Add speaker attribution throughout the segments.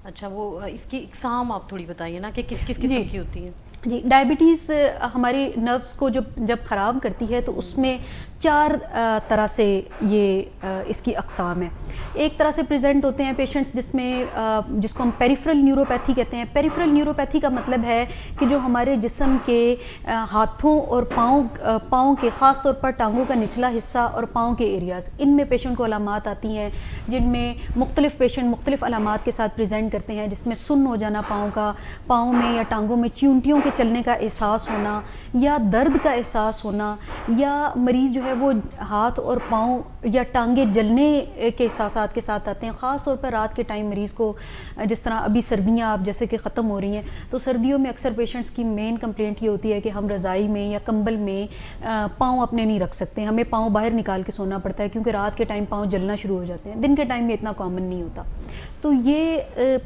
Speaker 1: اچھا، وہ اس کی اقسام آپ تھوڑی بتائیے نا کہ کس کس قسم کی ہوتی ہیں؟
Speaker 2: جی، ڈائبٹیز ہماری نروس کو جب خراب کرتی ہے تو اس میں 4 طرح سے یہ اس کی اقسام ہیں. ایک طرح سے پریزنٹ ہوتے ہیں پیشنٹس جس کو ہم پیریفرل نیوروپیتھی کہتے ہیں. پیریفرل نیوروپیتھی کا مطلب ہے کہ جو ہمارے جسم کے ہاتھوں اور پاؤں کے، خاص طور پر ٹانگوں کا نچلا حصہ اور پاؤں کے ایریاز، ان میں پیشنٹ کو علامات آتی ہیں جن میں مختلف پیشنٹ مختلف علامات کے ساتھ پریزنٹ کرتے ہیں، جس میں سن ہو جانا پاؤں میں یا ٹانگوں میں چیونٹیوں کے چلنے کا احساس ہونا، یا درد کا احساس ہونا، یا مریض جو ہے وہ ہاتھ اور پاؤں یا ٹانگیں جلنے کے احساسات کے ساتھ آتے ہیں. خاص طور پر رات کے ٹائم مریض کو، جس طرح ابھی سردیاں آپ جیسے کہ ختم ہو رہی ہیں، تو سردیوں میں اکثر پیشنٹس کی مین کمپلینٹ یہ ہوتی ہے کہ ہم رضائی میں یا کمبل میں پاؤں اپنے نہیں رکھ سکتے، ہمیں پاؤں باہر نکال کے سونا پڑتا ہے کیونکہ رات کے ٹائم پاؤں جلنا شروع ہو جاتے ہیں. دن کے ٹائم میں اتنا کامن نہیں ہوتا. تو یہ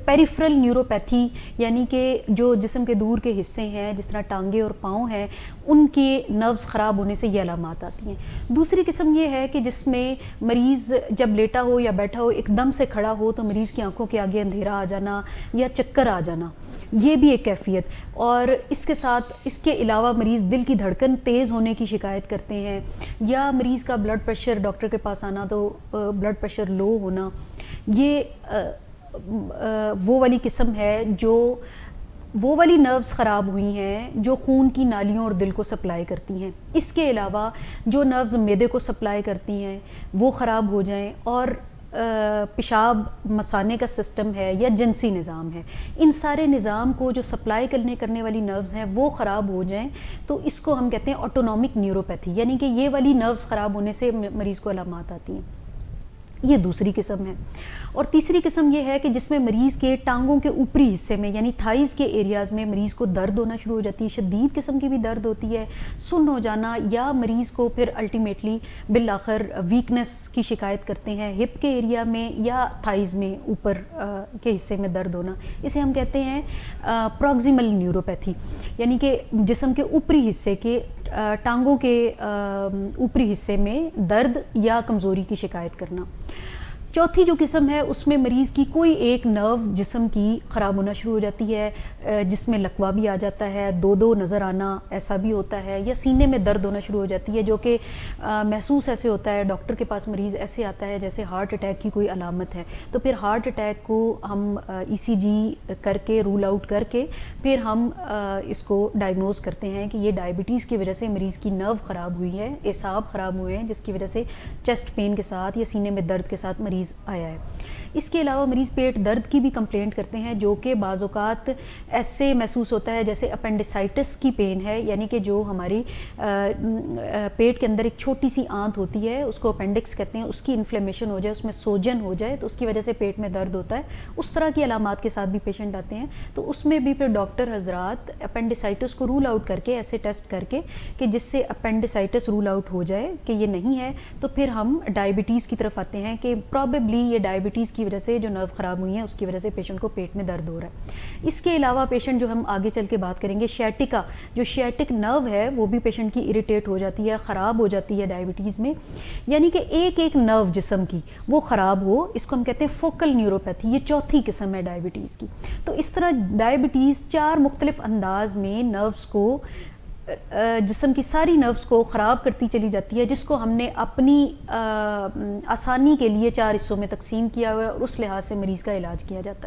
Speaker 2: پیریفرل نیوروپیتھی، یعنی کہ جو جسم کے دور کے حصے ہیں جس طرح ٹانگیں اور پاؤں ہیں، ان کے نروز خراب ہونے سے یہ علامات آتی ہیں. دوسری قسم یہ ہے کہ جس میں مریض جب لیٹا ہو یا بیٹھا ہو ایک دم سے کھڑا ہو تو مریض کی آنکھوں کے آگے اندھیرا آ جانا یا چکر آ جانا، یہ بھی ایک کیفیت. اور اس کے ساتھ اس کے علاوہ مریض دل کی دھڑکن تیز ہونے کی شکایت کرتے ہیں، یا مریض کا بلڈ پریشر، ڈاکٹر کے پاس آنا تو بلڈ پریشر لو ہونا. یہ وہ والی قسم ہے جو وہ والی نروز خراب ہوئی ہیں جو خون کی نالیوں اور دل کو سپلائی کرتی ہیں. اس کے علاوہ جو نروز معدے کو سپلائی کرتی ہیں وہ خراب ہو جائیں، اور پیشاب مثانے کا سسٹم ہے یا جنسی نظام ہے، ان سارے نظام کو جو سپلائی کرنے والی نروز ہیں وہ خراب ہو جائیں تو اس کو ہم کہتے ہیں آٹونومک نیوروپیتھی، یعنی کہ یہ والی نروز خراب ہونے سے مریض کو علامات آتی ہیں. یہ دوسری قسم ہے. اور تیسری قسم یہ ہے کہ جس میں مریض کے ٹانگوں کے اوپری حصے میں یعنی تھائز کے ایریاز میں مریض کو درد ہونا شروع ہو جاتی ہے، شدید قسم کی بھی درد ہوتی ہے، سن ہو جانا، یا مریض کو پھر الٹیمیٹلی بالآخر ویکنس کی شکایت کرتے ہیں ہپ کے ایریا میں یا تھائز میں اوپر کے حصے میں درد ہونا. اسے ہم کہتے ہیں پروگزیمل نیوروپیتھی، یعنی کہ جسم کے اوپری حصے کے ٹانگوں کے اوپری حصے میں درد یا کمزوری کی شکایت کرنا. چوتھی جو قسم ہے اس میں مریض کی کوئی ایک نرو جسم کی خراب ہونا شروع ہو جاتی ہے، جس میں لکوہ بھی آ جاتا ہے، دو نظر آنا ایسا بھی ہوتا ہے، یا سینے میں درد ہونا شروع ہو جاتی ہے جو کہ محسوس ایسے ہوتا ہے، ڈاکٹر کے پاس مریض ایسے آتا ہے جیسے ہارٹ اٹیک کی کوئی علامت ہے. تو پھر ہارٹ اٹیک کو ہم ای سی جی کر کے رول آؤٹ کر کے پھر ہم اس کو ڈائگنوز کرتے ہیں کہ یہ ڈائبٹیز کی وجہ سے مریض کی نرو خراب ہوئی ہے، اعصاب خراب ہوئے ہیں، جس کی وجہ سے چیسٹ پین کے ساتھ یا سینے میں درد کے ساتھ مریض آیا ہے. اس کے علاوہ مریض پیٹ درد کی بھی کمپلینٹ کرتے ہیں جو کہ بعض اوقات ایسے محسوس ہوتا ہے جیسے اپینڈیسائٹس کی پین ہے، یعنی کہ جو ہماری پیٹ کے اندر ایک چھوٹی سی آنت ہوتی ہے اس کو اپینڈکس کہتے ہیں، اس کی انفلیمیشن ہو جائے، اس میں سوجن ہو جائے تو اس کی وجہ سے پیٹ میں درد ہوتا ہے. اس طرح کی علامات کے ساتھ بھی پیشنٹ آتے ہیں. تو اس میں بھی پھر ڈاکٹر حضرات اپینڈیسائٹس کو رول آؤٹ کر کے ایسے ٹیسٹ کر کے کہ جس سے اپینڈیسائٹس رول آؤٹ ہو جائے کہ یہ نہیں ہے، تو پھر ہم ڈائبٹیز کی طرف آتے ہیں کہ پرابیبلی یہ ڈائبٹیز کی وجہ سے جو نرو خراب ہوئی ہیں اس کی وجہ سے پیشنٹ کو پیٹ میں درد ہو رہا ہے. اس کے علاوہ پیشنٹ جو ہم آگے چل کے بات کریں گے شیٹکا، جو شیٹک نرو ہے وہ بھی پیشنٹ کی اریٹیٹ ہو جاتی ہے، خراب ہو جاتی ہے ڈائبٹیز میں، یعنی کہ ایک نرو جسم کی وہ خراب ہو، اس کو ہم کہتے ہیں فوکل نیوروپیتھی. یہ چوتھی قسم ہے ڈائبٹیز کی. تو اس طرح ڈائبٹیز 4 مختلف انداز میں نروز کو، جسم کی ساری نروز کو خراب کرتی چلی جاتی ہے، جس کو ہم نے اپنی آسانی کے لیے 4 حصوں میں تقسیم کیا ہوا ہے اور اس لحاظ سے مریض کا علاج کیا جاتا ہے.